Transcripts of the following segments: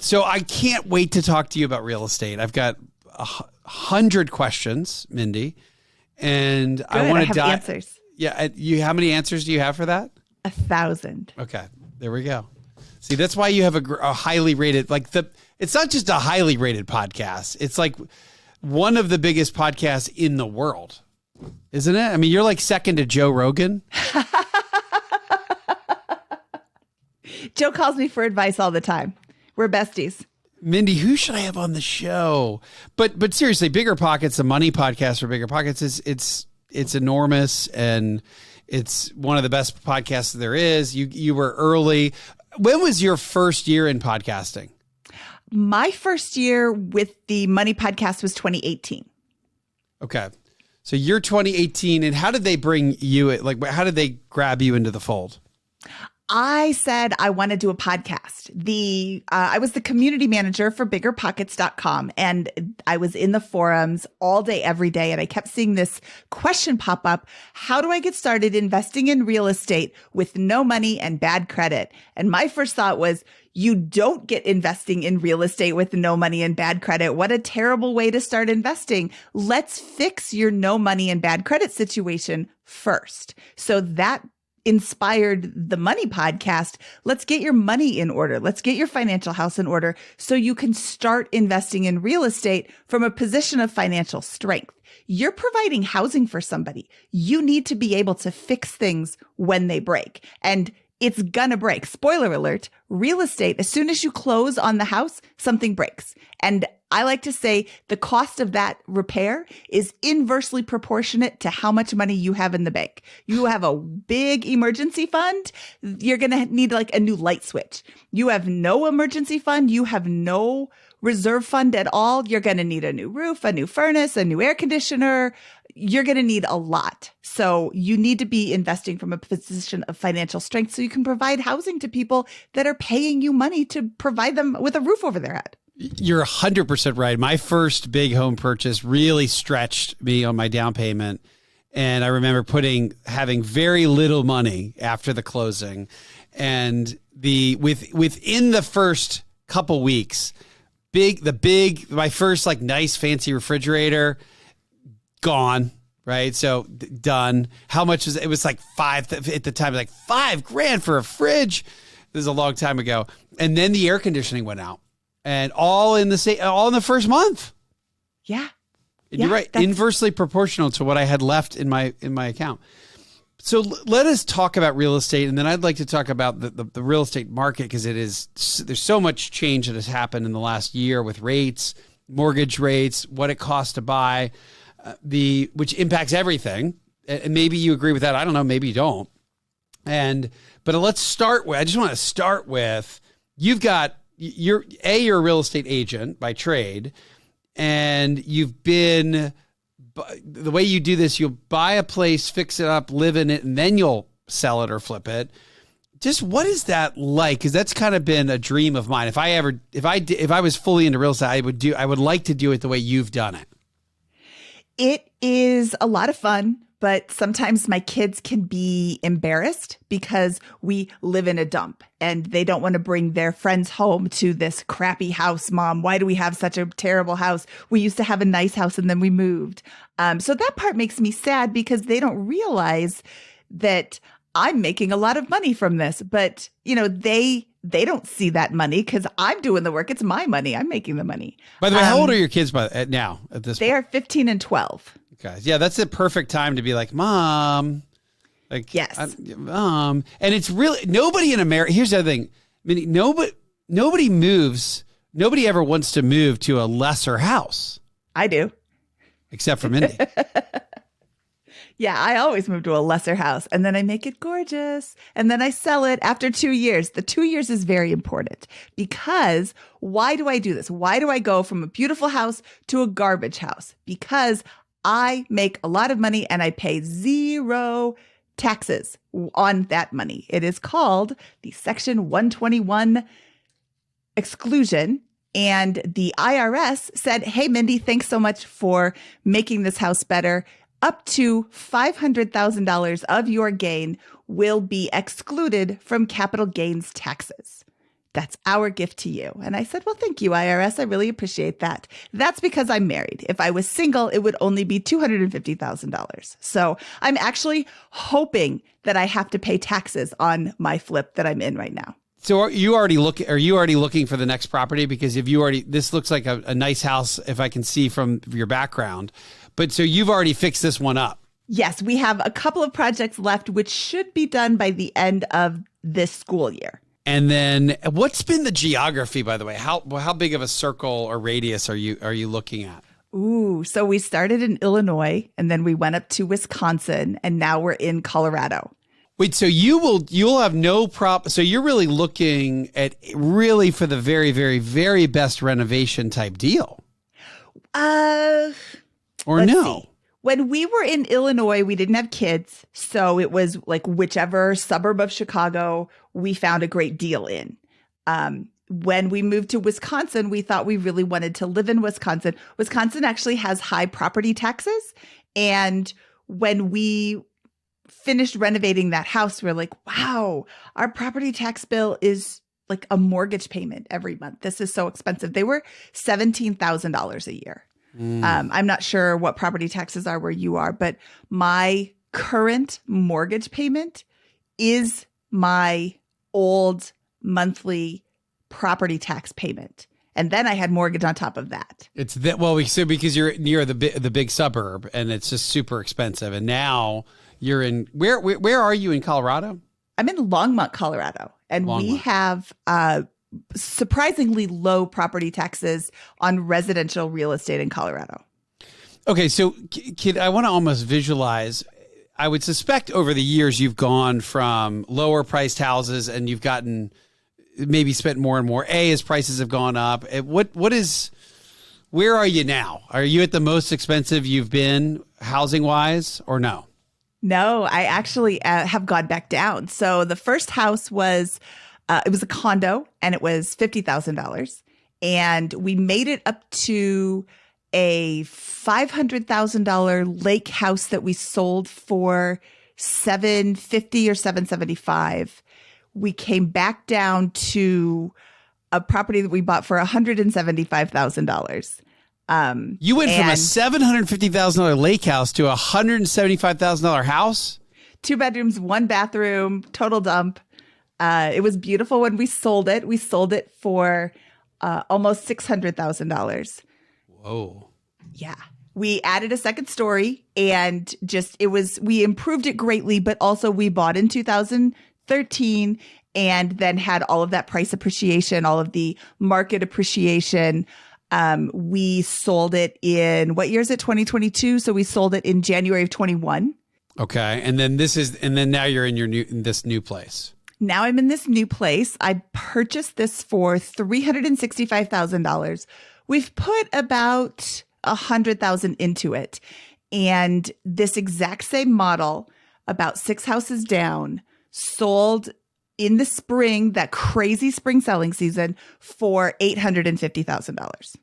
So I can't wait to talk to you about real estate. I've got 100 questions, Mindy, and Good, I want to have answers. Yeah, how many answers do you have for that? 1,000. Okay, there we go. See, that's why you have a highly rated, it's not just a highly rated podcast. It's like one of the biggest podcasts in the world, isn't it? I mean, you're like second to Joe Rogan. Joe calls me for advice all the time. We're besties. Mindy, who should I have on the show? But seriously, Bigger Pockets, the money podcast for Bigger Pockets, it's enormous, and it's one of the best podcasts there is. You were early. When was your first year in podcasting? My first year with the money podcast was 2018. Okay. So you're 2018, and how did they bring you, how did they grab you into the fold? I said I want to do a podcast. I was the community manager for biggerpockets.com, and I was in the forums all day, every day. And I kept seeing this question pop up. How do I get started investing in real estate with no money and bad credit? And my first thought was, you don't get investing in real estate with no money and bad credit. What a terrible way to start investing. Let's fix your no money and bad credit situation first. So that inspired the money podcast. Let's get your money in order. Let's get your financial house in order so you can start investing in real estate from a position of financial strength. You're providing housing for somebody. You need to be able to fix things when they break. And it's gonna break. Spoiler alert, real estate, as soon as you close on the house, something breaks. And I like to say the cost of that repair is inversely proportionate to how much money you have in the bank. You have a big emergency fund, you're going to need like a new light switch. You have no emergency fund, you have no reserve fund at all, you're going to need a new roof, a new furnace, a new air conditioner. You're going to need a lot. So you need to be investing from a position of financial strength so you can provide housing to people that are paying you money to provide them with a roof over their head. You're 100% right. My first big home purchase really stretched me on my down payment. And I remember having very little money after the closing. And within the first couple weeks, my first like nice fancy refrigerator, gone, right? So done. How much was it? It was like at the time, like $5,000 for a fridge. This is a long time ago. And then the air conditioning went out, and all in the first month. Yeah. You're right. Inversely proportional to what I had left in my account. So let us talk about real estate. And then I'd like to talk about the real estate market, because there's so much change that has happened in the last year with rates, mortgage rates, what it costs to buy, which impacts everything. And maybe you agree with that. I don't know. Maybe you don't. But let's start with, I just want to start with, you're a real estate agent by trade, and you've been, the way you do this, you'll buy a place, fix it up, live in it, and then you'll sell it or flip it. Just what is that like? Because that's kind of been a dream of mine. If I was fully into real estate, I would like to do it the way you've done it. It is a lot of fun, but sometimes my kids can be embarrassed because we live in a dump and they don't want to bring their friends home to this crappy house. Mom, why do we have such a terrible house? We used to have a nice house and then we moved. So that part makes me sad because they don't realize that I'm making a lot of money from this. But, they don't see that money because I'm doing the work. It's my money. I'm making the money. By the way, how old are your kids now at this point? They are 15 and 12. Okay. Yeah, that's the perfect time to be like, Mom. Like, yes. And it's really, nobody in America, here's the other thing. I mean, nobody moves, nobody ever wants to move to a lesser house. I do. Except for Mindy. Yeah, I always move to a lesser house and then I make it gorgeous and then I sell it after 2 years. The 2 years is very important because why do I do this? Why do I go from a beautiful house to a garbage house? Because I make a lot of money and I pay zero taxes on that money. It is called the Section 121 exclusion. And the IRS said, hey, Mindy, thanks so much for making this house better. Up to $500,000 of your gain will be excluded from capital gains taxes. That's our gift to you. And I said, well, thank you, IRS. I really appreciate that. That's because I'm married. If I was single, it would only be $250,000. So I'm actually hoping that I have to pay taxes on my flip that I'm in right now. So are you already looking for the next property? Because if you already, this looks like a nice house, if I can see from your background, but so you've already fixed this one up. Yes, we have a couple of projects left, which should be done by the end of this school year. And then what's been the geography, by the way? How big of a circle or radius are you looking at? Ooh, so we started in Illinois and then we went up to Wisconsin and now we're in Colorado. Wait, so you'll have no so you're really looking at really for the very, very, very best renovation type deal? Or no? See. When we were in Illinois, we didn't have kids. So it was like whichever suburb of Chicago we found a great deal in. When we moved to Wisconsin, we thought we really wanted to live in Wisconsin. Wisconsin actually has high property taxes. And when we finished renovating that house, we're like, wow, our property tax bill is like a mortgage payment every month. This is so expensive. They were $17,000 a year. I'm not sure what property taxes are where you are, but my current mortgage payment is my old monthly property tax payment. And then I had mortgage on top of that. It's that, well, so because you're near the big suburb and it's just super expensive. And now you're in, where are you in Colorado? I'm in Longmont, Colorado. And we have surprisingly low property taxes on residential real estate in Colorado. Okay, so kid, I want to almost visualize. I would suspect over the years you've gone from lower priced houses and you've gotten maybe spent more and more. As prices have gone up. Where are you now? Are you at the most expensive you've been housing wise or no? No, I actually have gone back down. So the first house was it was a condo and it was $50,000. And we made it up to a $500,000 lake house that we sold for $750 or $775. We came back down to a property that we bought for $175,000. You went from a $750,000 lake house to a $175,000 house? 2 bedrooms, 1 bathroom, total dump. It was beautiful when we sold it. We sold it for almost $600,000. Whoa. Yeah. We added a second story and we improved it greatly, but also we bought in 2013 and then had all of that price appreciation, all of the market appreciation. We sold it in, what year is it? 2022. So we sold it in January of 21. Okay. And then now you're in this new place. Now I'm in this new place. I purchased this for $365,000. We've put about $100,000 into it. And this exact same model, about 6 houses down, sold in the spring, that crazy spring selling season, for $850,000.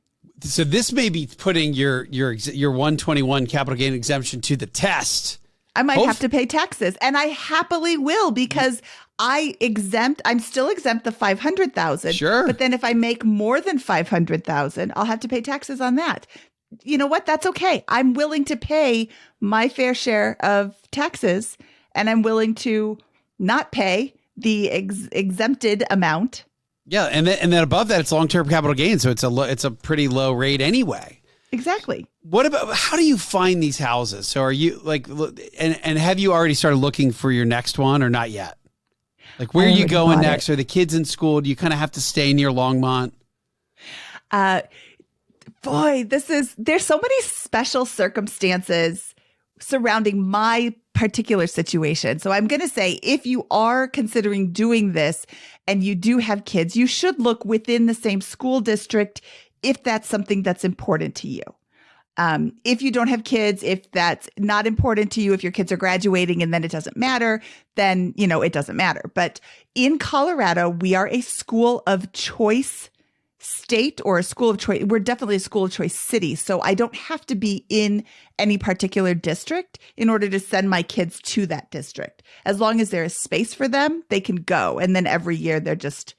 So this may be putting your 121 capital gain exemption to the test. I might have to pay taxes, and I happily will because I'm still exempt the $500,000. Sure. But then if I make more than $500,000, I'll have to pay taxes on that. You know what? That's okay. I'm willing to pay my fair share of taxes, and I'm willing to not pay the exempted amount. Yeah, and then above that, it's long-term capital gain, so it's a pretty low rate anyway. Exactly. What about, how do you find these houses? So are you and have you already started looking for your next one or not yet? Like where are you going next? Are the kids in school? Do you kind of have to stay near Longmont? Boy, there's so many special circumstances surrounding my particular situation. So I'm going to say, if you are considering doing this and you do have kids, you should look within the same school district if that's something that's important to you. If you don't have kids, if that's not important to you, if your kids are graduating and then it doesn't matter, then, it doesn't matter. But in Colorado, we are a school of choice state or a school of choice. We're definitely a school of choice city. So I don't have to be in any particular district in order to send my kids to that district. As long as there is space for them, they can go. And then every year they're just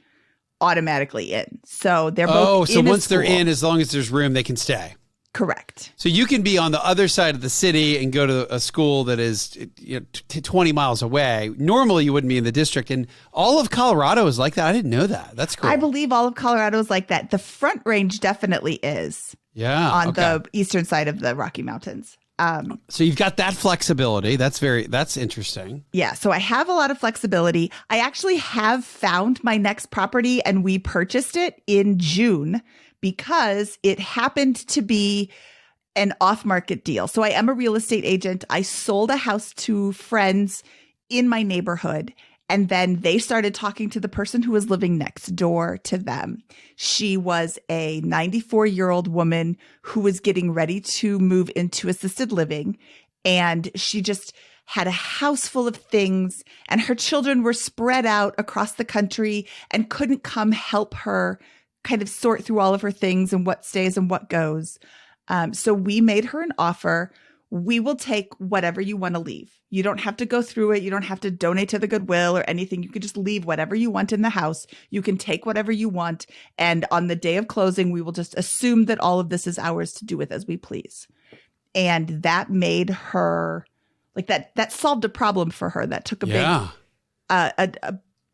automatically in. So they're both so in a once they're school. in, as long as there's room, they can stay. Correct. So you can be on the other side of the city and go to a school that is 20 miles away. Normally, you wouldn't be in the district. And all of Colorado is like that. I didn't know that. That's cool. I believe all of Colorado is like that. The Front Range definitely is. Yeah. On the eastern side of the Rocky Mountains. So you've got that flexibility. That's interesting. Yeah. So I have a lot of flexibility. I actually have found my next property, and we purchased it in June because it happened to be an off-market deal. So I am a real estate agent. I sold a house to friends in my neighborhood, and then they started talking to the person who was living next door to them. She was a 94-year-old woman who was getting ready to move into assisted living, and she just had a house full of things, and her children were spread out across the country and couldn't come help her kind of sort through all of her things and what stays and what goes. So we made her an offer. We will take whatever you want to leave. You don't have to go through it. You don't have to donate to the Goodwill or anything. You can just leave whatever you want in the house. You can take whatever you want. And on the day of closing, we will just assume that all of this is ours to do with as we please. And that made her like that solved a problem for her. That took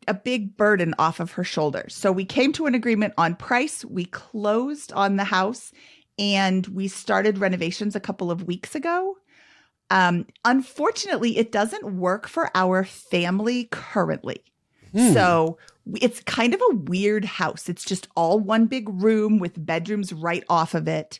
a big burden off of her shoulders. So we came to an agreement on price. We closed on the house, and we started renovations a couple of weeks ago. Unfortunately, it doesn't work for our family currently. So it's kind of a weird house. It's just all one big room with bedrooms right off of it,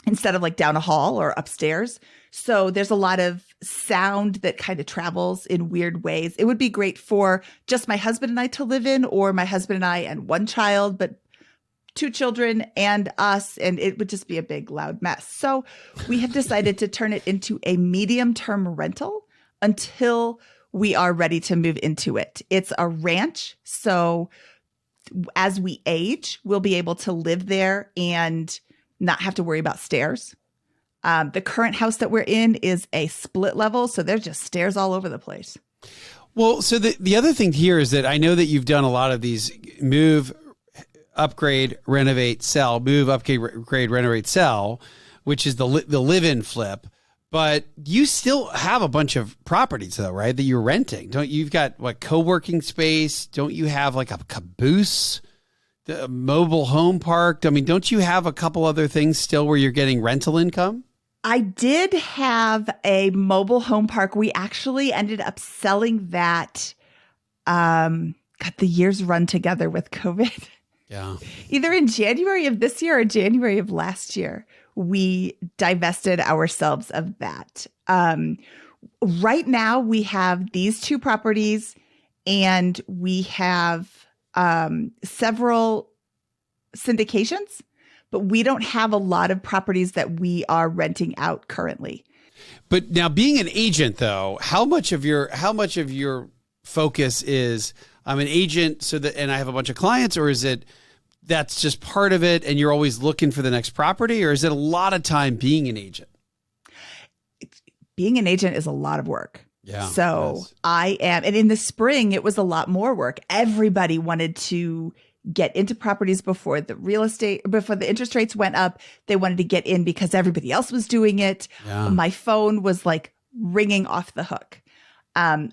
instead of like down a hall or upstairs. So there's a lot of sound that kind of travels in weird ways. It would be great for just my husband and I to live in, or my husband and I and one child, but 2 children and us, and it would just be a big loud mess. So we have decided to turn it into a medium-term rental until we are ready to move into it. It's a ranch, so as we age, we'll be able to live there and not have to worry about stairs. The current house that we're in is a split level, so there's just stairs all over the place. Well, so the other thing here is that I know that you've done a lot of these move, upgrade, renovate, sell, move, upgrade, renovate, sell, which is the live-in flip. But you still have a bunch of properties though, right? That you're renting. Don't you've got what, co-working space? Don't you have like a caboose, the mobile home park? I mean, don't you have a couple other things still where you're getting rental income? I did have a mobile home park. We actually ended up selling that. The years run together with COVID. Yeah. Either in January of this year or January of last year, we divested ourselves of that. Right now, we have these 2 properties, and we have several syndications, but we don't have a lot of properties that we are renting out currently. But now, being an agent, though, how much of your focus is I'm an agent and I have a bunch of clients, or is it that's just part of it and you're always looking for the next property, or is it a lot of time being an agent? Being an agent is a lot of work. Yeah. So I am, and in the spring, it was a lot more work. Everybody wanted to get into properties before the interest rates went up. They wanted to get in because everybody else was doing it. Yeah. My phone was like ringing off the hook. I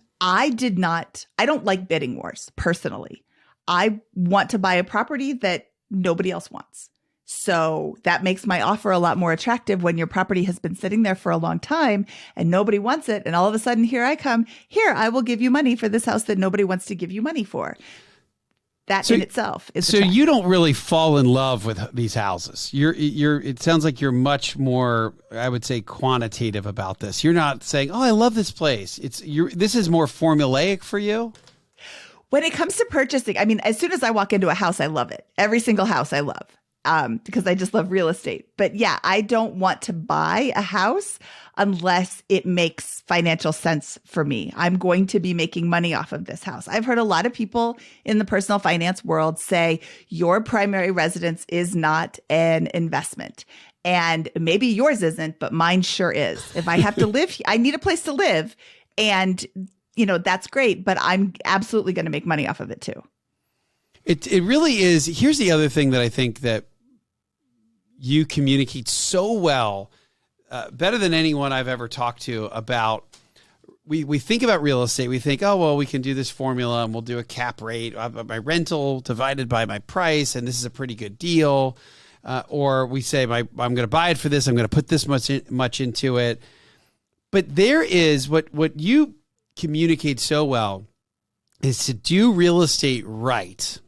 don't like bidding wars personally. I want to buy a property that nobody else wants. So that makes my offer a lot more attractive when your property has been sitting there for a long time and nobody wants it. And all of a sudden, here I come. Here, I will give you money for this house that nobody wants to give you money for. That in itself is attractive. You don't really fall in love with these houses. It sounds like you're much more, I would say, quantitative about this. You're not saying, "Oh, I love this place." This is more formulaic for you. When it comes to purchasing, I mean, as soon as I walk into a house, I love it. Every single house I love. Because I just love real estate. But yeah, I don't want to buy a house unless it makes financial sense for me. I'm going to be making money off of this house. I've heard a lot of people in the personal finance world say your primary residence is not an investment. And maybe yours isn't, but mine sure is. If I have to live, I need a place to live. And, that's great, but I'm absolutely going to make money off of it too. It really is. Here's the other thing that I think that you communicate so well, better than anyone I've ever talked to about. We think about real estate. We think, oh, well, we can do this formula and we'll do a cap rate, my rental divided by my price, and this is a pretty good deal. Or we say, I'm going to buy it for this. I'm going to put this much into it. But there is what you communicate so well is to do real estate right.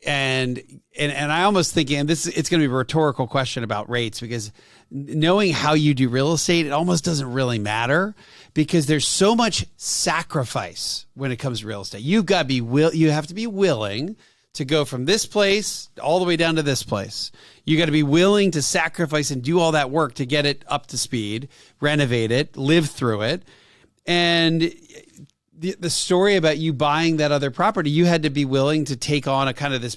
And I almost think, and it's going to be a rhetorical question about rates, because knowing how you do real estate, it almost doesn't really matter, because there's so much sacrifice when it comes to real estate. You have to be willing to go from this place all the way down to this place. You got to be willing to sacrifice and do all that work to get it up to speed, renovate it, live through it. And the story about you buying that other property, you had to be willing to take on a kind of this,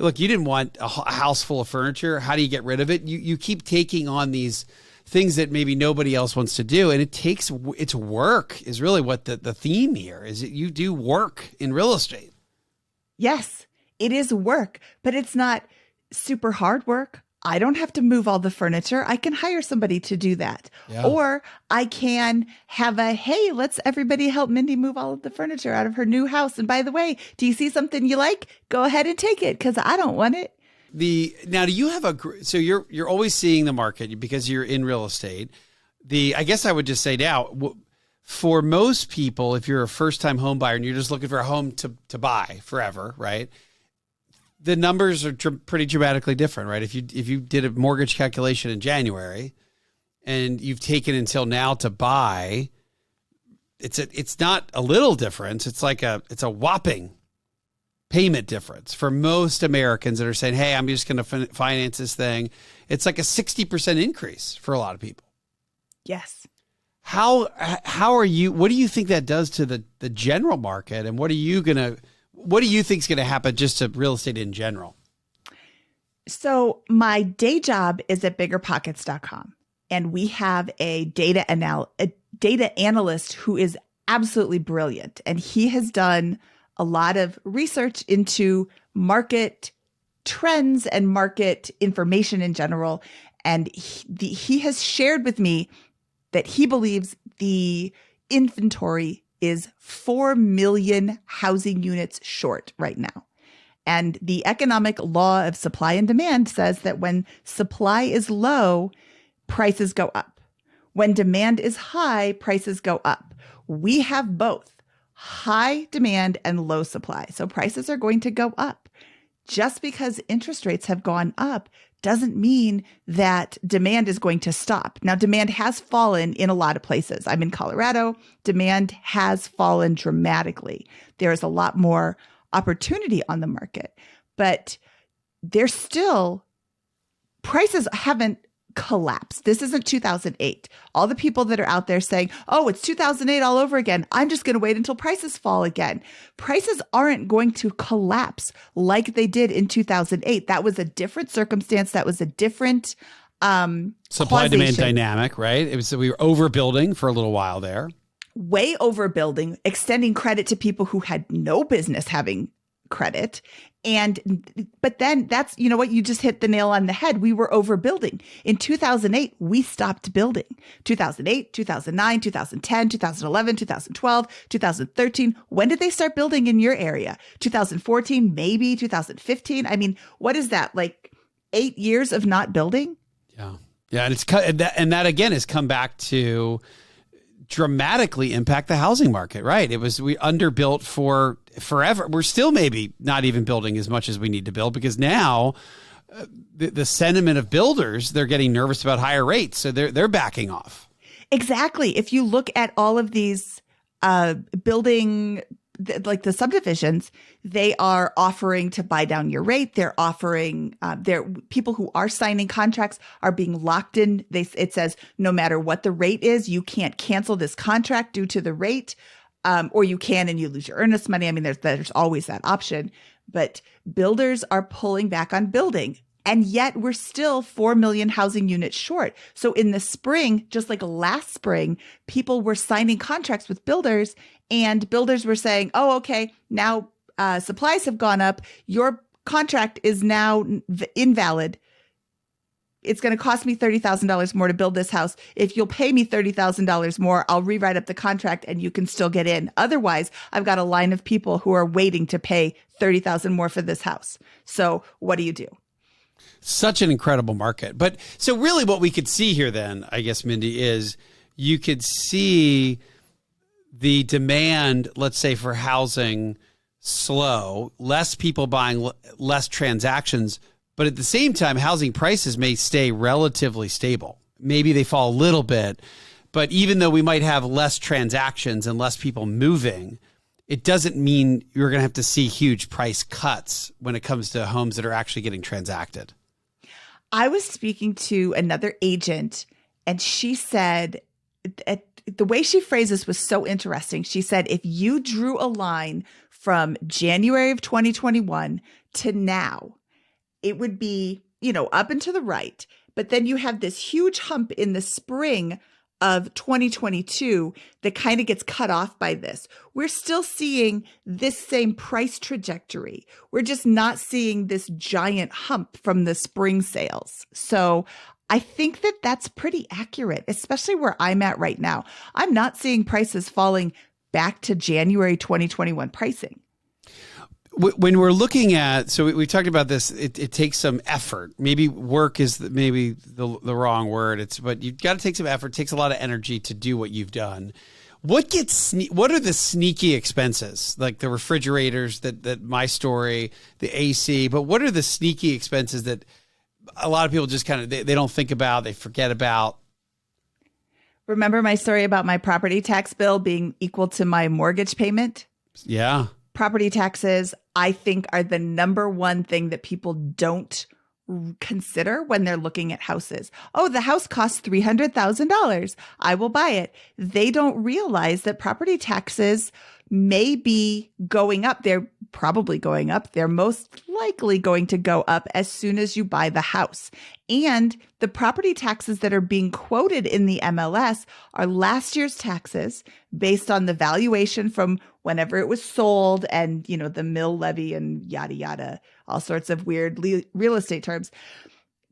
look, you didn't want a house full of furniture. How do you get rid of it? You keep taking on these things that maybe nobody else wants to do. And it's work is really what the theme here is. You do work in real estate. Yes, it is work, but it's not super hard work. I don't have to move all the furniture. I can hire somebody to do that. Yeah. Or I can have hey, let's everybody help Mindy move all of the furniture out of her new house. And by the way, do you see something you like? Go ahead and take it, because I don't want it. Now, do you have so you're always seeing the market because you're in real estate. I guess I would just say now, for most people, if you're a first time home buyer and you're just looking for a home to buy forever, right? The numbers are pretty dramatically different, right? If you did a mortgage calculation in January and you've taken until now to buy, it's not a little difference. It's a whopping payment difference for most Americans that are saying, hey, I'm just going to finance this thing. It's like a 60% increase for a lot of people. Yes. How are you, what do you think that does to the general market? And what do you think is going to happen just to real estate in general? So my day job is at biggerpockets.com, and we have a data analyst who is absolutely brilliant. And he has done a lot of research into market trends and market information in general. And he has shared with me that he believes the inventory is 4 million housing units short right now. And the economic law of supply and demand says that when supply is low, prices go up. When demand is high, prices go up. We have both high demand and low supply. So prices are going to go up. Just because interest rates have gone up doesn't mean that demand is going to stop. Now, demand has fallen in a lot of places. I'm in Colorado. Demand has fallen dramatically. There's a lot more opportunity on the market, but there's still, prices haven't collapsed. This isn't 2008. All the people that are out there saying, oh, it's 2008 all over again, I'm just going to wait until prices fall again. Prices aren't going to collapse like they did in 2008. That was a different circumstance. That was a different supply demand dynamic, right? It was, we were overbuilding for a little while there. Way overbuilding, extending credit to people who had no business having credit. But then that's, you know what, you just hit the nail on the head. We were overbuilding. In 2008, we stopped building. 2008, 2009, 2010, 2011, 2012, 2013. When did they start building in your area? 2014, maybe 2015. I mean, what is that? Like 8 years of not building? Yeah. Yeah. And that again has come back to dramatically impact the housing market, right? We underbuilt for forever. We're still maybe not even building as much as we need to build, because now the sentiment of builders, they're getting nervous about higher rates. So they're backing off. Exactly. If you look at all of these building, like the subdivisions, they are offering to buy down your rate. They're offering, people who are signing contracts are being locked in. It says no matter what the rate is, you can't cancel this contract due to the rate, or you can and you lose your earnest money. I mean, there's always that option. But builders are pulling back on building. And yet we're still 4 million housing units short. So in the spring, just like last spring, people were signing contracts with builders, and builders were saying, oh, okay, now supplies have gone up. Your contract is now invalid. It's going to cost me $30,000 more to build this house. If you'll pay me $30,000 more, I'll rewrite up the contract and you can still get in. Otherwise, I've got a line of people who are waiting to pay $30,000 more for this house. So what do you do? Such an incredible market. But so really what we could see here then, I guess, Mindy, is you could see the demand, let's say, for housing slow, less people buying, less transactions. But at the same time, housing prices may stay relatively stable. Maybe they fall a little bit, but even though we might have less transactions and less people moving, it doesn't mean you're going to have to see huge price cuts when it comes to homes that are actually getting transacted. I was speaking to another agent, and she said, the way she phrased this was so interesting. She said, if you drew a line from January of 2021 to now, it would be, up and to the right. But then you have this huge hump in the spring of 2022 that kind of gets cut off by this. We're still seeing this same price trajectory. We're just not seeing this giant hump from the spring sales. So I think that that's pretty accurate, especially where I'm at right now. I'm not seeing prices falling back to January 2021 pricing. When we're looking at, so we talked about this, it takes some effort. Maybe work is maybe the wrong word. But you've got to take some effort. It takes a lot of energy to do what you've done. What are the sneaky expenses, like the refrigerators that my story, the AC, but what are the sneaky expenses that a lot of people just kind of, they don't think about, they forget about? Remember my story about my property tax bill being equal to my mortgage payment? Yeah. Property taxes, I think, are the number one thing that people don't consider when they're looking at houses. Oh, the house costs $300,000. I will buy it. They don't realize that property taxes may be going up. They're probably going up. They're most likely going to go up as soon as you buy the house. And the property taxes that are being quoted in the MLS are last year's taxes based on the valuation from whenever it was sold and, the mill levy and yada, yada, all sorts of weird real estate terms.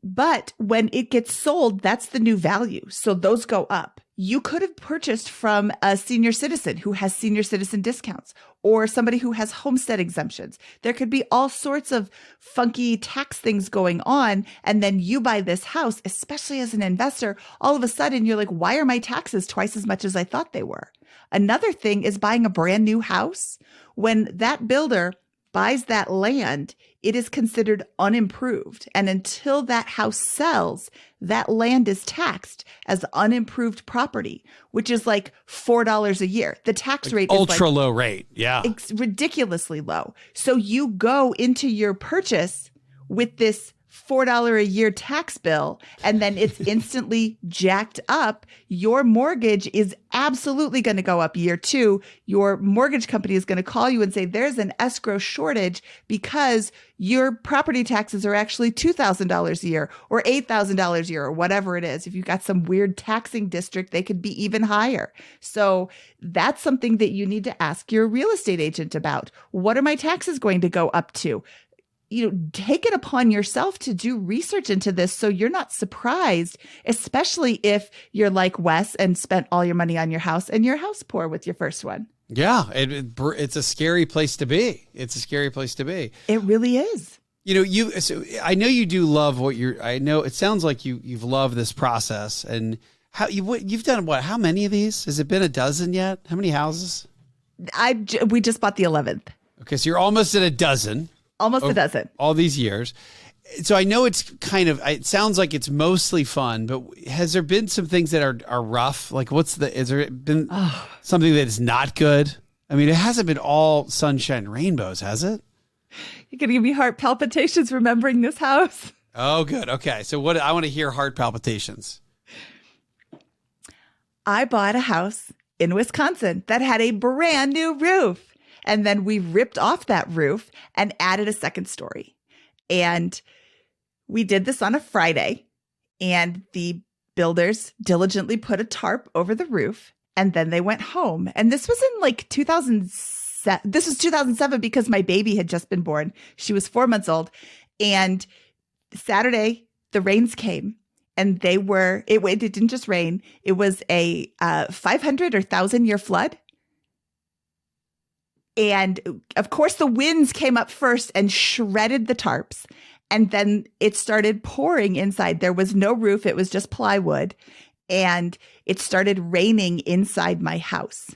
But when it gets sold, that's the new value. So those go up. You could have purchased from a senior citizen who has senior citizen discounts or somebody who has homestead exemptions. There could be all sorts of funky tax things going on. And then you buy this house, especially as an investor, all of a sudden you're like, why are my taxes twice as much as I thought they were? Another thing is buying a brand new house. When that builder buys that land, it is considered unimproved. And until that house sells, that land is taxed as unimproved property, which is like $4 a year. The tax rate is ultra low rate. Yeah. It's ridiculously low. So you go into your purchase with this $4 a year tax bill, and then it's instantly jacked up. Your mortgage is absolutely going to go up year two. Your mortgage company is going to call you and say, there's an escrow shortage because your property taxes are actually $2,000 a year or $8,000 a year or whatever it is. If you've got some weird taxing district, they could be even higher. So that's something that you need to ask your real estate agent about. What are my taxes going to go up to? Take it upon yourself to do research into this so you're not surprised, especially if you're like Wes and spent all your money on your house and your house poor with your first one. Yeah, it's a scary place to be. It's a scary place to be. It really is. So I know you do love I know it sounds like you've loved this process, and you've done what? How many of these? Has it been a dozen yet? How many houses? We just bought the 11th. Okay, so you're almost at a dozen. Almost a dozen. All these years. So I know it sounds like it's mostly fun, but has there been some things that are rough? Like has there been something that is not good? I mean, it hasn't been all sunshine and rainbows, has it? You're going to give me heart palpitations remembering this house. Oh, good. Okay. So I want to hear heart palpitations. I bought a house in Wisconsin that had a brand new roof. And then we ripped off that roof and added a second story. And we did this on a Friday. And the builders diligently put a tarp over the roof. And then they went home. And this was in like 2007 This was 2007 because my baby had just been born. She was 4 months old. And Saturday, the rains came. And it didn't just rain. It was a 500 or 1,000-year flood. And of course, the winds came up first and shredded the tarps. And then it started pouring inside. There was no roof. It was just plywood. And it started raining inside my house.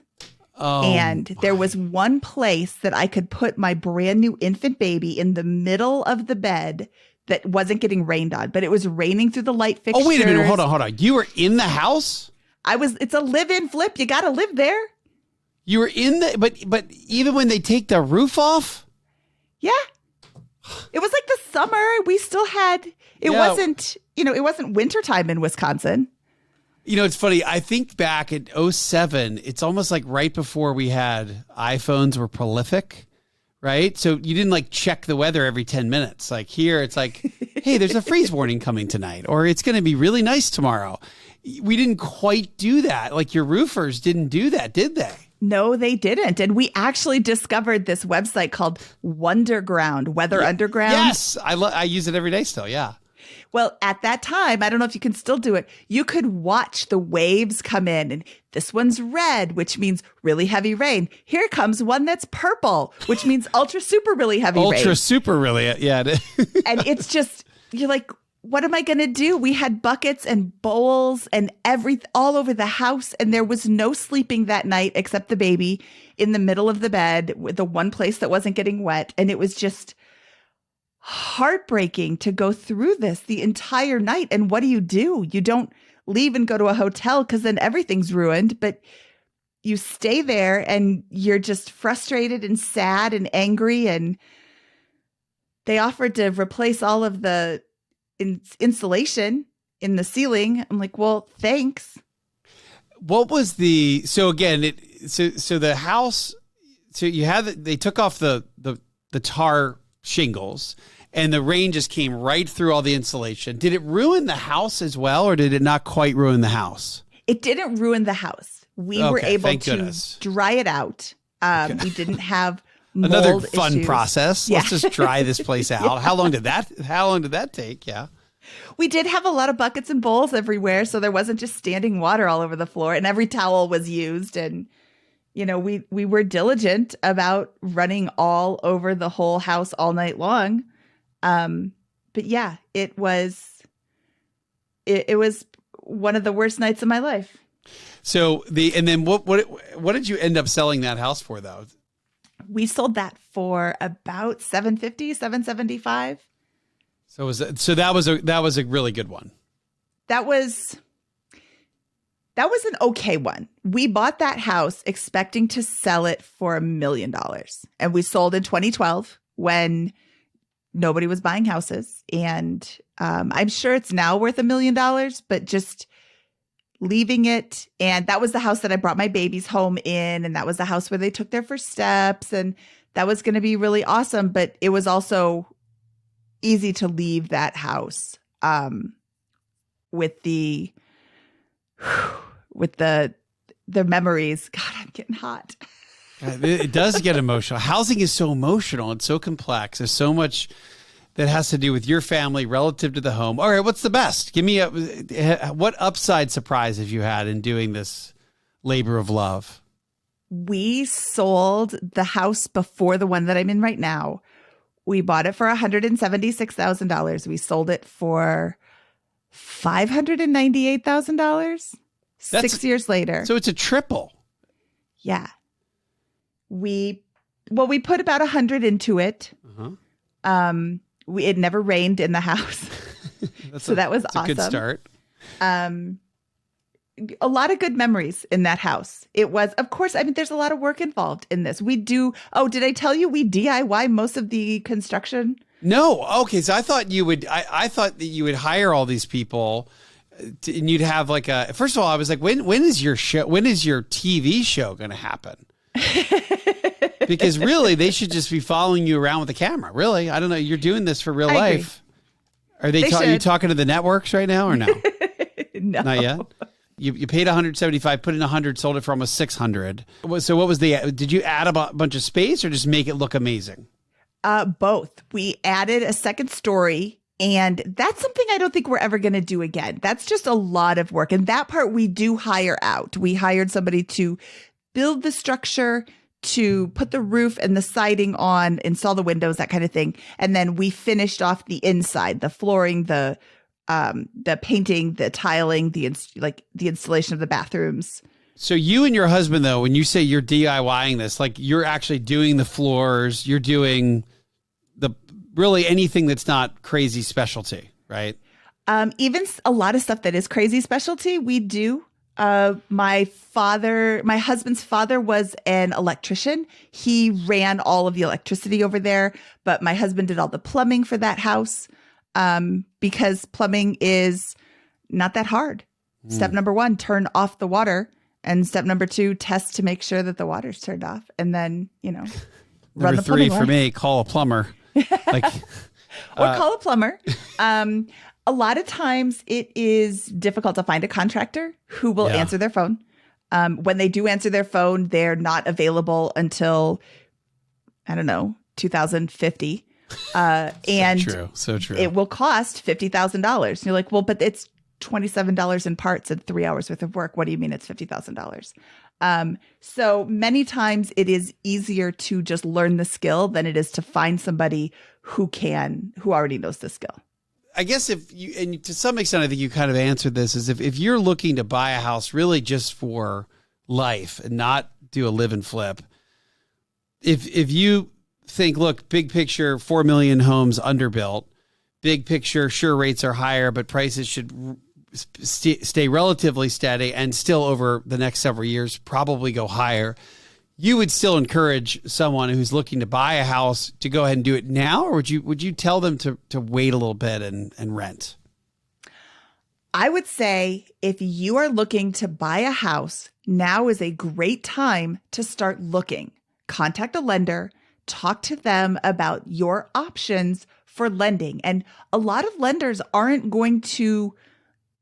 And there was one place that I could put my brand new infant baby in the middle of the bed that wasn't getting rained on, but it was raining through the light fixtures. Oh, wait a minute. Hold on. You were in the house? It's a live-in flip. You got to live there. You were in but even when they take the roof off? Yeah. It was like the summer. We still had, it wasn't wintertime in Wisconsin. It's funny. I think back at 2007, it's almost like right before we had iPhones were prolific. Right. So you didn't like check the weather every 10 minutes. Like here, it's like, hey, there's a freeze warning coming tonight, or it's going to be really nice tomorrow. We didn't quite do that. Like your roofers didn't do that, did they? No, they didn't. And we actually discovered this website called Wonderground, Weather Underground. Yes. I use it every day still. Yeah. Well, at that time, I don't know if you can still do it. You could watch the waves come in, and this one's red, which means really heavy rain. Here comes one that's purple, which means ultra super really heavy rain. Ultra super really, yeah. And it's just, you're like, what am I going to do? We had buckets and bowls and everything all over the house, and there was no sleeping that night except the baby in the middle of the bed with the one place that wasn't getting wet. And it was just heartbreaking to go through this the entire night. And what do? You don't leave and go to a hotel because then everything's ruined, but you stay there and you're just frustrated and sad and angry. And they offered to replace all of the insulation in the ceiling. I'm like, well, thanks. What was so the house, so you had, they took off the tar shingles, and the rain just came right through all the insulation. Did it ruin the house as well, or did it not quite ruin the house? It didn't ruin the house. We were able to dry it out. We didn't have mold another fun issues. Process. Yeah. Let's just dry this place out. Yeah. How long did that take? Yeah. We did have a lot of buckets and bowls everywhere, so there wasn't just standing water all over the floor, and every towel was used. And we were diligent about running all over the whole house all night long. But yeah, it was one of the worst nights of my life. So what did you end up selling that house for though? We sold that for about $750, $775. So that was a really good one. That was an okay one. We bought that house expecting to sell it for $1 million. And we sold in 2012 when nobody was buying houses. And I'm sure it's now worth $1 million, but just leaving it. And that was the house that I brought my babies home in. And that was the house where they took their first steps. And that was going to be really awesome. But it was also easy to leave that house with the memories. God, I'm getting hot. It does get emotional. Housing is so emotional. It's so complex. There's so much that has to do with your family relative to the home. All right, what's the best? Give me what upside surprise have you had in doing this labor of love? We sold the house before the one that I'm in right now. We bought it for $176,000. We sold it for $598,000 6 years later. So it's a triple. Yeah. We put about 100 into it. Uh-huh. It never rained in the house. That was awesome. A good start. A lot of good memories in that house. It was, of course, there's a lot of work involved in this. We do. Oh, did I tell you we DIY most of the construction? No. Okay. So I thought you would, I thought that you would hire all these people and you'd have like first of all, I was like, when is your TV show going to happen? Because really, they should just be following you around with a camera. Really? I don't know. You're doing this for real life. Agree. Are you talking to the networks right now or no? No. Not yet? you paid 175, put in 100, sold it for almost 600. So what was did you add a bunch of space or just make it look amazing? Both. We added a second story, and that's something I don't think we're ever going to do again. That's just a lot of work. And that part we do hire out. We hired somebody to build the structure, to put the roof and the siding on, install the windows, that kind of thing. And then we finished off the inside, the flooring, the painting, the tiling, the installation of the bathrooms. So you and your husband, though, when you say you're DIYing this, like you're actually doing the floors, you're doing really anything that's not crazy specialty, right? Even a lot of stuff that is crazy specialty, we do. My husband's father was an electrician. He ran all of the electricity over there, but my husband did all the plumbing for that house, because plumbing is not that hard. Step number 1, turn off the water. And step number 2, test to make sure that the water's turned off. And then, run Number the 3 plumbing for me, call a plumber. Or call a plumber. A lot of times it is difficult to find a contractor who will answer their phone. When they do answer their phone, they're not available until, 2050. And so true. It will cost $50,000. You're like, well, but it's $27 in parts and 3 hours worth of work. What do you mean it's $50,000? So many times it is easier to just learn the skill than it is to find somebody who already knows the skill. I guess and to some extent, I think you kind of answered this, is if you're looking to buy a house really just for life and not do a live and flip, if you think, look, big picture, 4 million homes underbuilt, big picture, sure, rates are higher, but prices should stay relatively steady and still over the next several years probably go higher, you would still encourage someone who's looking to buy a house to go ahead and do it now? Or would you tell them to wait a little bit and rent? I would say if you are looking to buy a house, now is a great time to start looking. Contact a lender, talk to them about your options for lending. And a lot of lenders aren't going to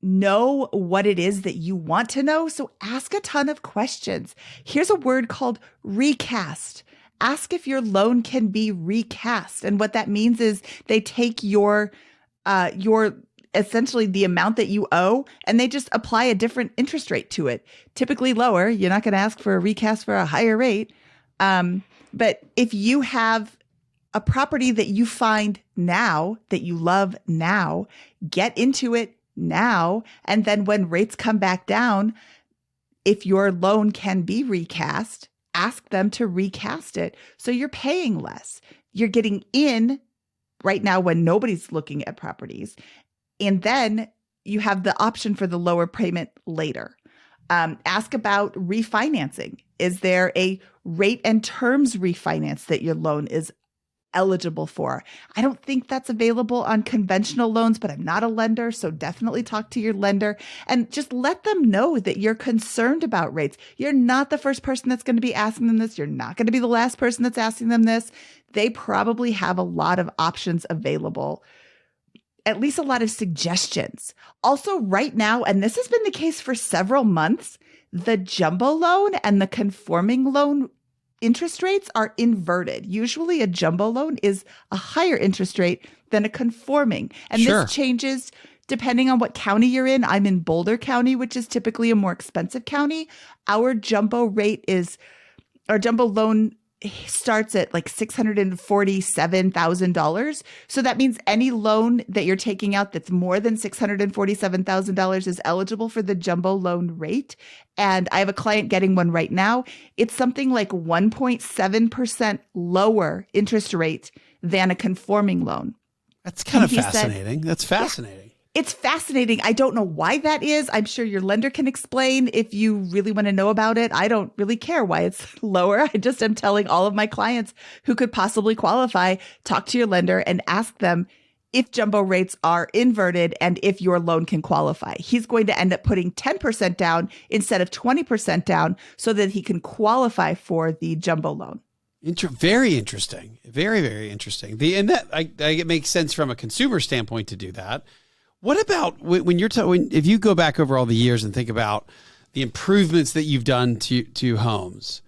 know what it is that you want to know. So ask a ton of questions. Here's a word called recast. Ask if your loan can be recast. And what that means is they take your essentially the amount that you owe, and they just apply a different interest rate to it, typically lower. You're not going to ask for a recast for a higher rate. But if you have a property that you find now, that you love now, get into it now. And then when rates come back down, if your loan can be recast, ask them to recast it. So you're paying less. You're getting in right now when nobody's looking at properties. And then you have the option for the lower payment later. Ask about refinancing. Is there a rate and terms refinance that your loan is eligible for? I don't think that's available on conventional loans, but I'm not a lender, so definitely talk to your lender and just let them know that you're concerned about rates. You're not the first person that's going to be asking them this. You're not going to be the last person that's asking them this. They probably have a lot of options available, at least a lot of suggestions. Also, right now, and this has been the case for several months, the jumbo loan and the conforming loan interest rates are inverted. Usually a jumbo loan is a higher interest rate than a conforming. And this changes depending on what county you're in. I'm in Boulder County, which is typically a more expensive county. Our jumbo loan starts at like $647,000. So that means any loan that you're taking out that's more than $647,000 is eligible for the jumbo loan rate. And I have a client getting one right now. It's something like 1.7% lower interest rate than a conforming loan. That's kind of fascinating. That's fascinating. It's fascinating. I don't know why that is. I'm sure your lender can explain if you really want to know about it. I don't really care why it's lower. I just am telling all of my clients who could possibly qualify, talk to your lender and ask them if jumbo rates are inverted and if your loan can qualify. He's going to end up putting 10% down instead of 20% down so that he can qualify for the jumbo loan. Very interesting. Very, very interesting. And that it makes sense from a consumer standpoint to do that. What about when you're if you go back over all the years and think about the improvements that you've done to homes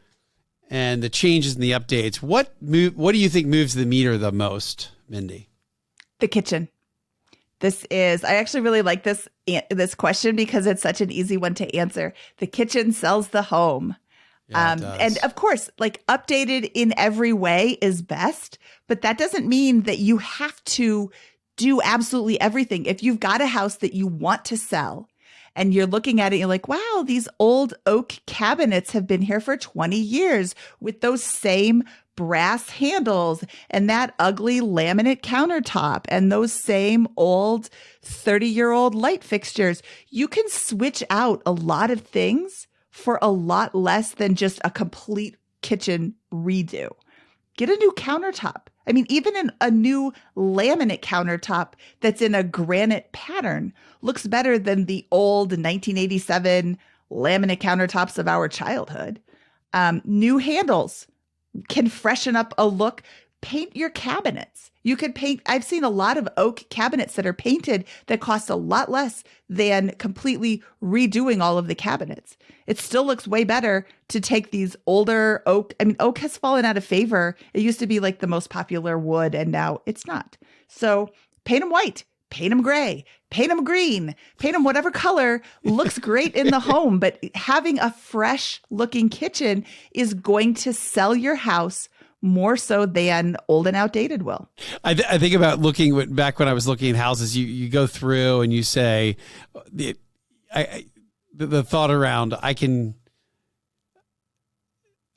and the changes and the updates, what do you think moves the meter the most, Mindy? The kitchen. I actually really like this question because it's such an easy one to answer. The kitchen sells the home. Yeah, it does. And of course, like updated in every way is best, but that doesn't mean that you have to do absolutely everything. If you've got a house that you want to sell and you're looking at it, you're like, wow, these old oak cabinets have been here for 20 years with those same brass handles and that ugly laminate countertop and those same old 30-year-old light fixtures. You can switch out a lot of things for a lot less than just a complete kitchen redo. Get a new countertop. I mean, even a new laminate countertop that's in a granite pattern looks better than the old 1987 laminate countertops of our childhood. New handles can freshen up a look. Paint your cabinets. You could paint. I've seen a lot of oak cabinets that are painted that cost a lot less than completely redoing all of the cabinets. It still looks way better to take these older oak. I mean, oak has fallen out of favor. It used to be like the most popular wood, and now it's not. So paint them white, paint them gray, paint them green, paint them whatever color looks great in the home. But having a fresh looking kitchen is going to sell your house more so than old and outdated will. I think about looking back when I was looking at houses, you go through and you say, the thought around,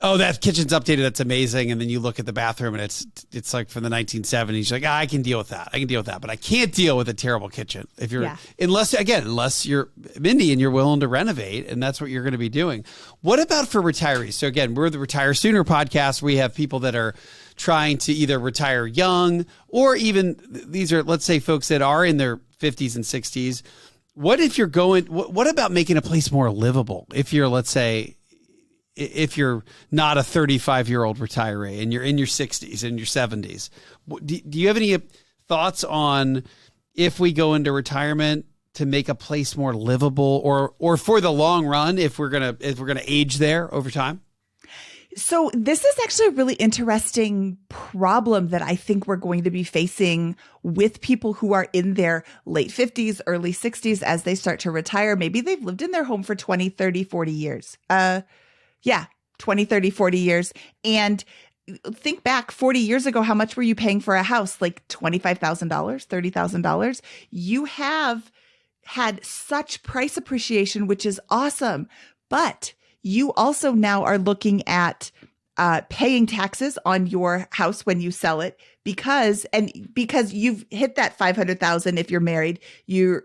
that kitchen's updated. That's amazing. And then you look at the bathroom and it's like from the 1970s. You're like, I can deal with that. But I can't deal with a terrible kitchen. If you're, unless you're Mindy and you're willing to renovate, and that's what you're going to be doing. What about for retirees? So again, we're the Retire Sooner podcast. We have people that are trying to either retire young or even these are, let's say, folks that are in their 50s and 60s. What if you're what about making a place more livable? If you're, let's say, if you're not a 35-year-old retiree and you're in your 60s and your 70s, do you have any thoughts on if we go into retirement to make a place more livable or for the long run, if we're going to age there over time? So this is actually a really interesting problem that I think we're going to be facing with people who are in their late 50s, early 60s as they start to retire. Maybe they've lived in their home for 20, 30, 40 years. 20, 30, 40 years. And think back 40 years ago, how much were you paying for a house? Like $25,000, $30,000. You have had such price appreciation, which is awesome. But you also now are looking at paying taxes on your house when you sell it because you've hit that $500,000 if you're married. You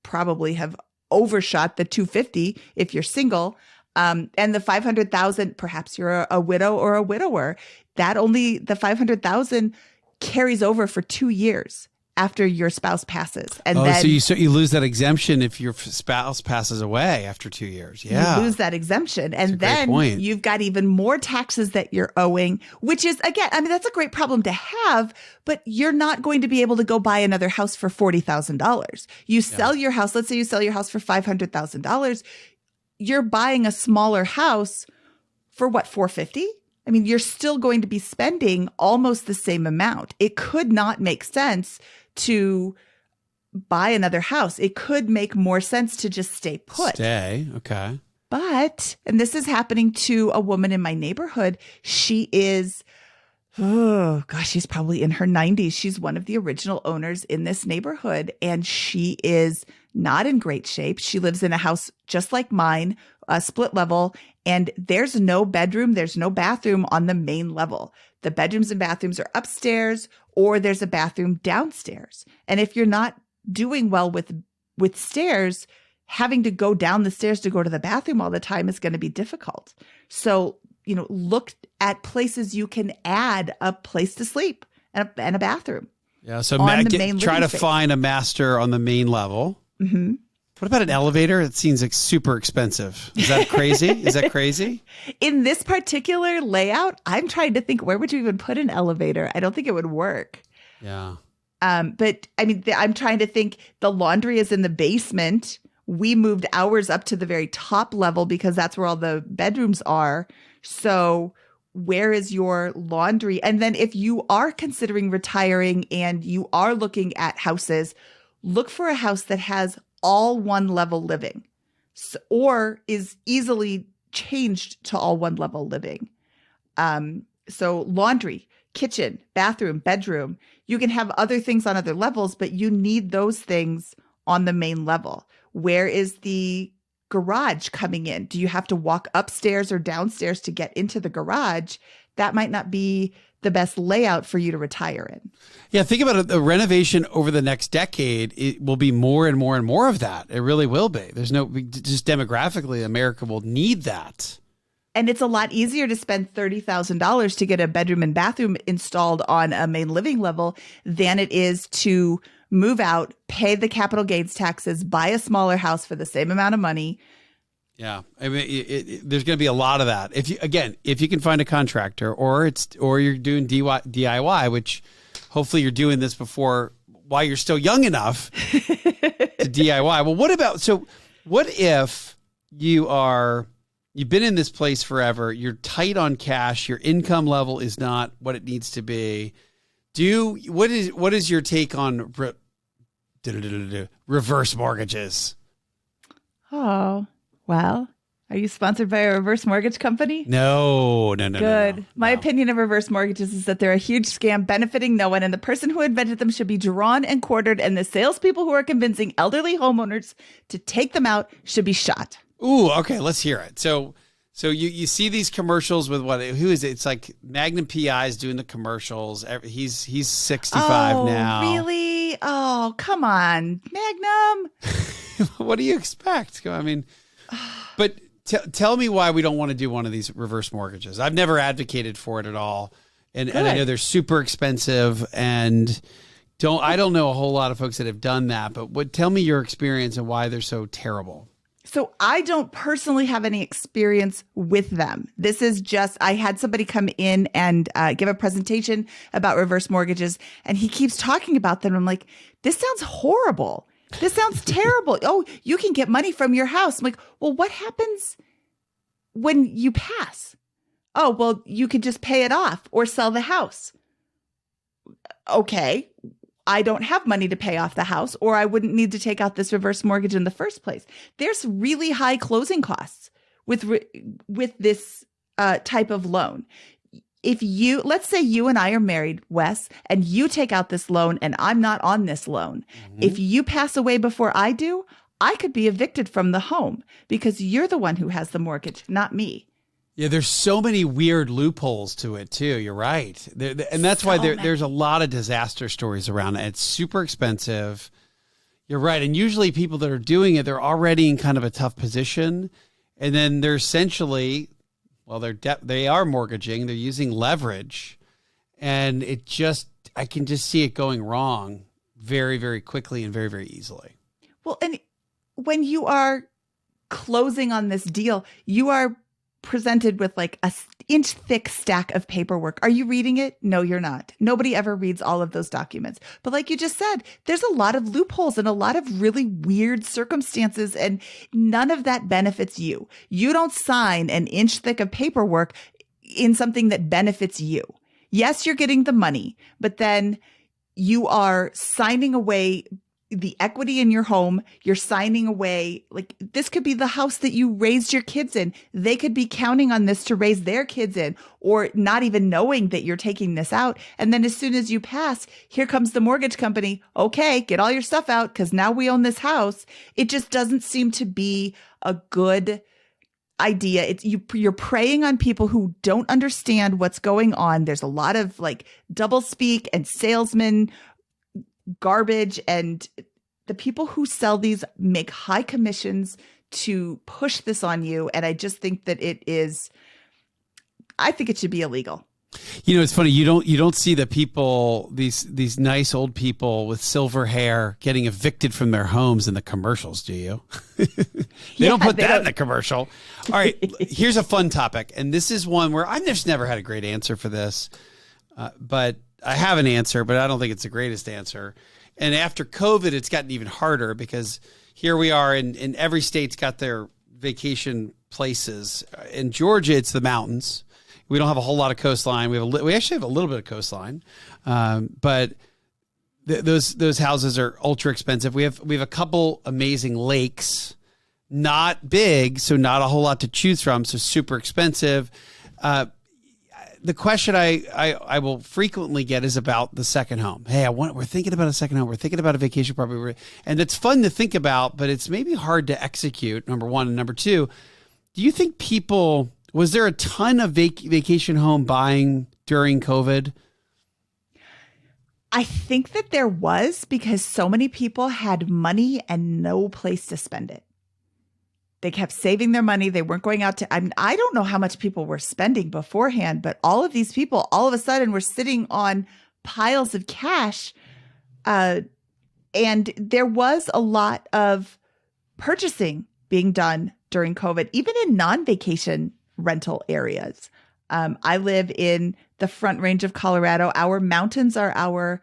probably have overshot the $250,000 if you're single. And the $500,000, perhaps you're a widow or a widower, the $500,000 carries over for 2 years after your spouse passes. And then so you lose that exemption if your spouse passes away after 2 years. Yeah. You lose that exemption. And then you've got even more taxes that you're owing, which is, again, I mean, that's a great problem to have, but you're not going to be able to go buy another house for $40,000. You sell your house. Let's say you sell your house for $500,000. You're buying a smaller house for what, $450,000? I mean, you're still going to be spending almost the same amount. It could not make sense to buy another house. It could make more sense to just stay put. Okay. But, and this is happening to a woman in my neighborhood. She is, she's probably in her 90s. She's one of the original owners in this neighborhood, and she is not in great shape. She lives in a house just like mine, a split level, and there's no bedroom, there's no bathroom on the main level. The bedrooms and bathrooms are upstairs, or there's a bathroom downstairs. And if you're not doing well with stairs, having to go down the stairs to go to the bathroom all the time is going to be difficult. So, look at places you can add a place to sleep and a bathroom. Yeah. So try to find a master on the main level. Mm-hmm. What about an elevator? It seems like super expensive. Is that crazy? In this particular layout, I'm trying to think, where would you even put an elevator? I don't think it would work. Yeah. But I mean, I'm trying to think. The laundry is in the basement. We moved ours up to the very top level because that's where all the bedrooms are. So where is your laundry? And then if you are considering retiring and you are looking at houses, look for a house that has all one level living, or is easily changed to all one level living. So laundry, kitchen, bathroom, bedroom, you can have other things on other levels, but you need those things on the main level. Where is the garage coming in? Do you have to walk upstairs or downstairs to get into the garage? That might not be the best layout for you to retire in. Yeah, think about it. The renovation over the next decade, it will be more and more and more of that. It really will be. There's just demographically, America will need that. And it's a lot easier to spend $30,000 to get a bedroom and bathroom installed on a main living level than it is to move out, pay the capital gains taxes, buy a smaller house for the same amount of money. Yeah, I mean, there's going to be a lot of that. If you can find a contractor, or you're doing DIY, which hopefully you're doing this while you're still young enough to DIY. Well, what if you've been in this place forever, you're tight on cash, your income level is not what it needs to be. What is your take on reverse mortgages? Oh, well, are you sponsored by a reverse mortgage company? No. Good. No. My opinion of reverse mortgages is that they're a huge scam benefiting no one, and the person who invented them should be drawn and quartered, and the salespeople who are convincing elderly homeowners to take them out should be shot. Ooh, okay, let's hear it. So you see these commercials with who is it? It's like Magnum PI's doing the commercials. He's 65 now. Really? Oh, come on, Magnum. What do you expect? I mean, but tell me why we don't want to do one of these reverse mortgages. I've never advocated for it at all, and I know they're super expensive, and I don't know a whole lot of folks that have done that. But tell me your experience and why they're so terrible. So I don't personally have any experience with them. This is just, I had somebody come in and give a presentation about reverse mortgages, and he keeps talking about them. I'm like, this sounds horrible. This sounds terrible. Oh, you can get money from your house. I'm like, well, what happens when you pass? Oh, well, you could just pay it off or sell the house. Okay. I don't have money to pay off the house, or I wouldn't need to take out this reverse mortgage in the first place. There's really high closing costs with this type of loan. Let's say you and I are married, Wes, and you take out this loan and I'm not on this loan. Mm-hmm. If you pass away before I do, I could be evicted from the home because you're the one who has the mortgage, not me. Yeah, there's so many weird loopholes to it too. You're right. And that's why there's a lot of disaster stories around it. It's super expensive. You're right. And usually people that are doing it, they're already in kind of a tough position. And then they're essentially, they are mortgaging. They're using leverage. And I can just see it going wrong very, very quickly and very, very easily. Well, and when you are closing on this deal, you are presented with like a inch thick stack of paperwork. Are you reading it? No, you're not. Nobody ever reads all of those documents. But like you just said, there's a lot of loopholes and a lot of really weird circumstances, and none of that benefits you. You don't sign an inch thick of paperwork in something that benefits you. Yes, you're getting the money, but then you are signing away the equity in your home. You're signing away, like, this could be the house that you raised your kids in. They could be counting on this to raise their kids in, or not even knowing that you're taking this out. And then as soon as you pass, here comes the mortgage company. Okay, get all your stuff out because now we own this house. It just doesn't seem to be a good idea. You're preying on people who don't understand what's going on. There's a lot of like double speak and salesman garbage, and the people who sell these make high commissions to push this on you. And I just think that I think it should be illegal. You know, it's funny. You don't see the people, these nice old people with silver hair getting evicted from their homes in the commercials, do you? They don't put that in the commercial. All right, here's a fun topic. And this is one where I've just never had a great answer for this. But I have an answer, but I don't think it's the greatest answer. And after COVID, it's gotten even harder because here we are in every state's got their vacation places. In Georgia, it's the mountains. We don't have a whole lot of coastline. We actually have a little bit of coastline, but those houses are ultra expensive. We have a couple amazing lakes, not big, so not a whole lot to choose from. So super expensive. The question I will frequently get is about the second home. Hey, we're thinking about a second home. We're thinking about a vacation property, and it's fun to think about, but it's maybe hard to execute. Number one, and number two, do you think was there a ton of vacation home buying during COVID? I think that there was, because so many people had money and no place to spend it. They kept saving their money. They weren't going out to, I don't know how much people were spending beforehand, but all of these people all of a sudden were sitting on piles of cash. And there was a lot of purchasing being done during COVID, even in non-vacation rental areas. I live in the Front Range of Colorado. Our mountains are our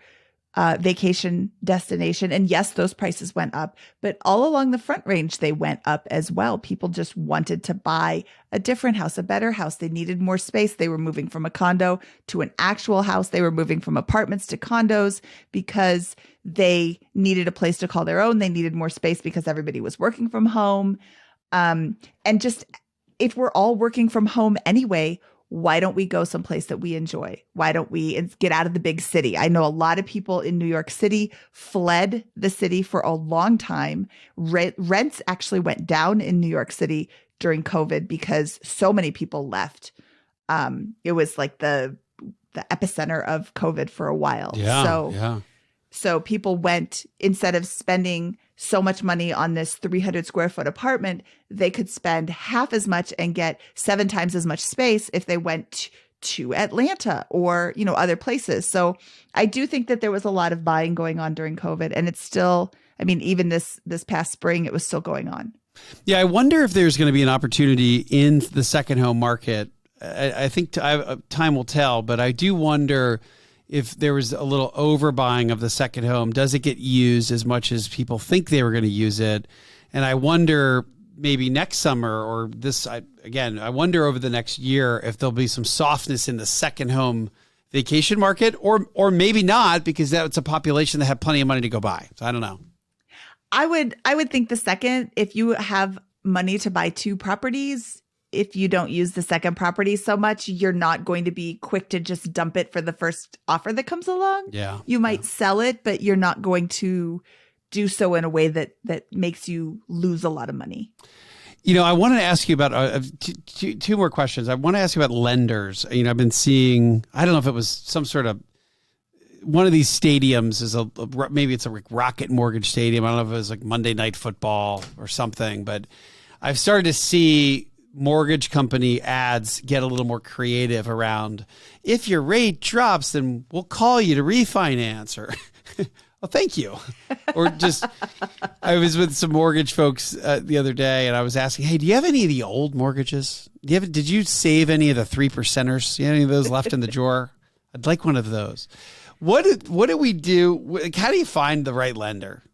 vacation destination. And yes, those prices went up, but all along the Front Range, they went up as well. People just wanted to buy a different house, a better house. They needed more space. They were moving from a condo to an actual house. They were moving from apartments to condos because they needed a place to call their own. They needed more space because everybody was working from home. And just, if we're all working from home anyway, why don't we go someplace that we enjoy? Why don't we get out of the big city? I know a lot of people in New York City fled the city for a long time. Rents actually went down in New York City during COVID because so many people left. It was like the epicenter of COVID for a while. So people went, instead of spending so much money on this 300 square foot apartment, they could spend half as much and get 7 times as much space if they went to Atlanta or, other places. So I do think that there was a lot of buying going on during COVID, and it's still, even this past spring, it was still going on. Yeah. I wonder if there's going to be an opportunity in the second home market. I think time will tell, but I do wonder if there was a little overbuying of the second home. Does it get used as much as people think they were going to use it? And I wonder maybe next summer or I wonder over the next year if there'll be some softness in the second home vacation market, or maybe not, because that's a population that have plenty of money to go buy. So I don't know. I would think the second, if you have money to buy 2 properties, if you don't use the second property so much, you're not going to be quick to just dump it for the first offer that comes along. Yeah. You might sell it, but you're not going to do so in a way that makes you lose a lot of money. I wanted to ask you about two more questions. I want to ask you about lenders. I've been seeing, I don't know if it was some sort of, one of these stadiums is maybe it's a Rocket Mortgage Stadium. I don't know if it was like Monday Night Football or something, but I've started to see mortgage company ads get a little more creative around, if your rate drops, then we'll call you to refinance, or well, thank you. Or just, I was with some mortgage folks the other day, and I was asking, hey, do you have any of the old mortgages? Did you save any of the 3%ers? Do you have any of those left in the drawer? I'd like one of those. What do we do? How do you find the right lender?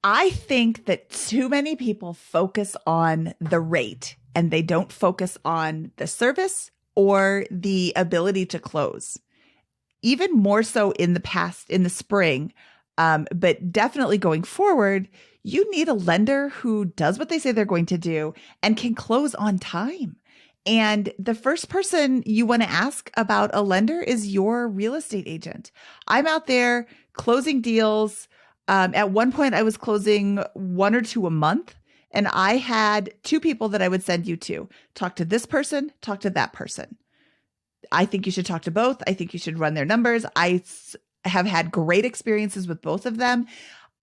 I think that too many people focus on the rate and they don't focus on the service or the ability to close. Even more so in the spring, but definitely going forward, you need a lender who does what they say they're going to do and can close on time. And the first person you want to ask about a lender is your real estate agent. I'm out there closing deals. At one point, I was closing 1 or 2 a month, and I had 2 people that I would send you to. Talk to this person, talk to that person. I think you should talk to both. I think you should run their numbers. I have had great experiences with both of them.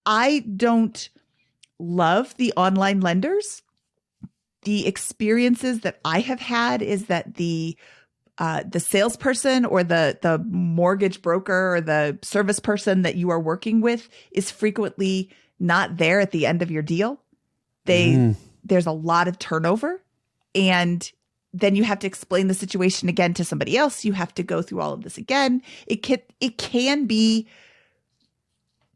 I don't love the online lenders. The experiences that I have had is that the salesperson or the mortgage broker or the service person that you are working with is frequently not there at the end of your deal. There's a lot of turnover, and then you have to explain the situation again to somebody else. You have to go through all of this again. It can be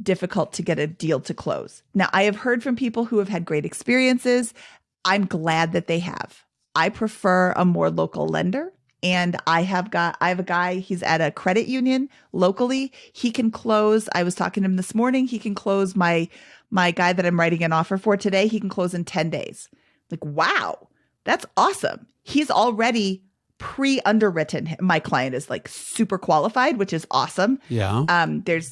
difficult to get a deal to close. Now, I have heard from people who have had great experiences. I'm glad that they have. I prefer a more local lender. And I have a guy, he's at a credit union locally. He can close. I was talking to him this morning. He can close my guy that I'm writing an offer for today. He can close in 10 days. Like, wow, that's awesome. He's already pre-underwritten. My client is like super qualified, which is awesome. Yeah.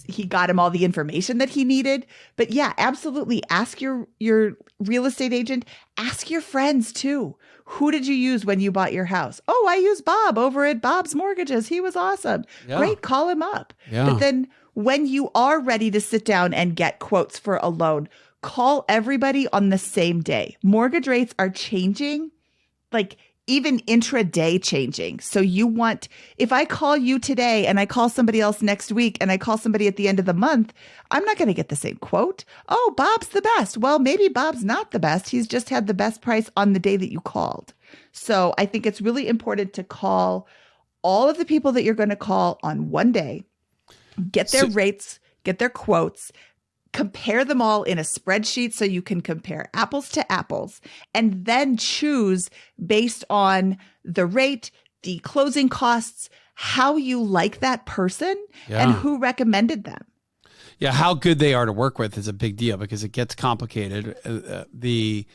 He got him all the information that he needed. But yeah, absolutely. Ask your real estate agent, ask your friends too. Who did you use when you bought your house? Oh, I used Bob over at Bob's Mortgages. He was awesome. Yeah. Great. Call him up. Yeah. But then when you are ready to sit down and get quotes for a loan, call everybody on the same day. Mortgage rates are changing, like even intraday changing. So if I call you today and I call somebody else next week and I call somebody at the end of the month, I'm not going to get the same quote. Oh, Bob's the best. Well, maybe Bob's not the best. He's just had the best price on the day that you called. So I think it's really important to call all of the people that you're going to call on one day, get their rates, get their quotes, compare them all in a spreadsheet so you can compare apples to apples, and then choose based on the rate, the closing costs, how you like that person, and who recommended them. Yeah, how good they are to work with is a big deal because it gets complicated. And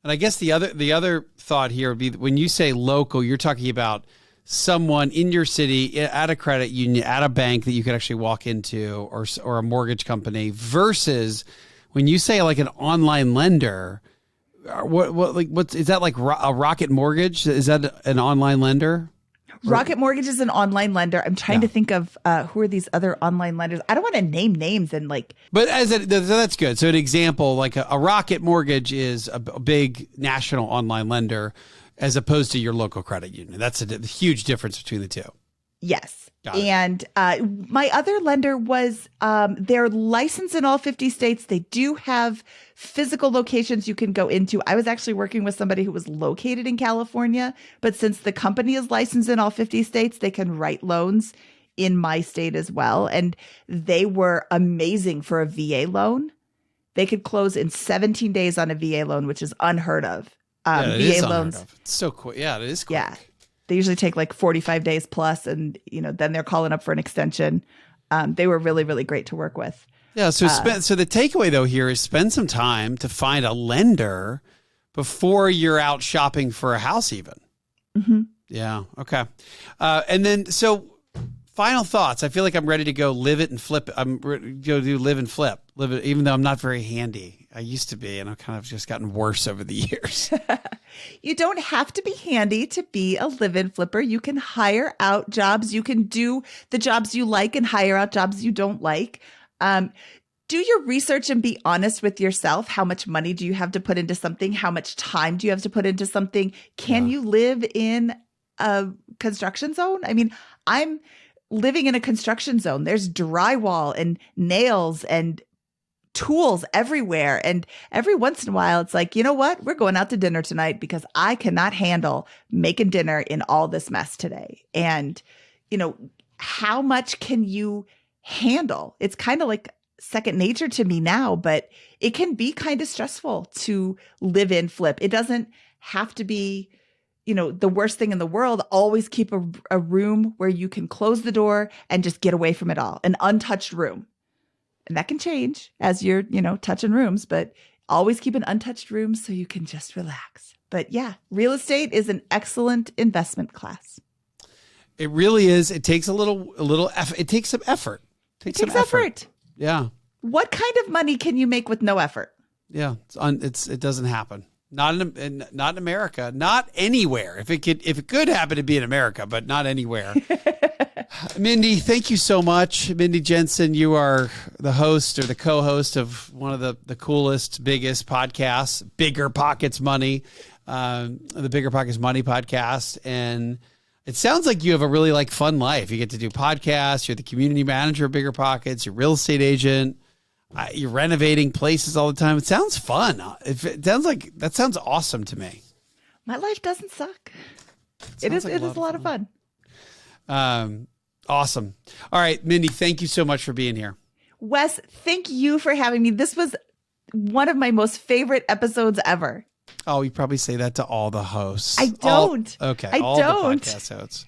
I guess the other thought here would be when you say local, you're talking about someone in your city at a credit union, at a bank that you could actually walk into, or a mortgage company, versus when you say like an online lender. What is that, like a Rocket Mortgage? Is that an online lender? Rocket Mortgage is an online lender. I'm trying to think of who are these other online lenders. I don't want to name names and like. But that's good. So an example, like a Rocket Mortgage is a big national online lender, as opposed to your local credit union. That's a huge difference between the two. Yes. And my other lender was, they're licensed in all 50 states. They do have physical locations you can go into. I was actually working with somebody who was located in California, but since the company is licensed in all 50 states, they can write loans in my state as well. And they were amazing for a VA loan. They could close in 17 days on a VA loan, which is unheard of. VA loans. It's so quick. Yeah, it is quick. Yeah. They usually take like 45 days plus, and then they're calling up for an extension. They were really, really great to work with. Yeah. So so the takeaway though here is spend some time to find a lender before you're out shopping for a house even. Mm-hmm. Yeah. Okay. And then final thoughts. I feel like I'm ready to go live it and flip it. I'm ready to go do live and flip. Live it, even though I'm not very handy. I used to be, and I've kind of just gotten worse over the years. You don't have to be handy to be a live-in flipper. You can hire out jobs. You can do the jobs you like and hire out jobs you don't like. Do your research and be honest with yourself. How much money do you have to put into something? How much time do you have to put into something? Can you live in a construction zone? I mean, I'm living in a construction zone. There's drywall and nails and tools everywhere. And every once in a while, it's like, you know what? We're going out to dinner tonight because I cannot handle making dinner in all this mess today. And, how much can you handle? It's kind of like second nature to me now, but it can be kind of stressful to live in flip. It doesn't have to be, the worst thing in the world. Always keep a room where you can close the door and just get away from it all. An untouched room. And that can change as you're, touching rooms, but always keep an untouched room so you can just relax. But yeah, real estate is an excellent investment class. It really is. It takes a little effort. It takes some effort. It takes effort. Yeah. What kind of money can you make with no effort? Yeah. It doesn't happen. Not in America, not anywhere. If it could happen, it'd be in America, but not anywhere. Mindy, thank you so much. Mindy Jensen, you are the host or the co-host of one of the coolest, biggest podcasts, Bigger Pockets Money, the Bigger Pockets Money podcast. And it sounds like you have a really fun life. You get to do podcasts. You're the community manager of Bigger Pockets. You're a real estate agent. You're renovating places all the time. It sounds fun. That sounds awesome to me. My life doesn't suck. It is a lot of fun. Awesome. All right, Mindy, thank you so much for being here. Wes, thank you for having me. This was one of my most favorite episodes ever. Oh, you probably say that to all the hosts. I don't. Okay. I all don't. the podcast hosts.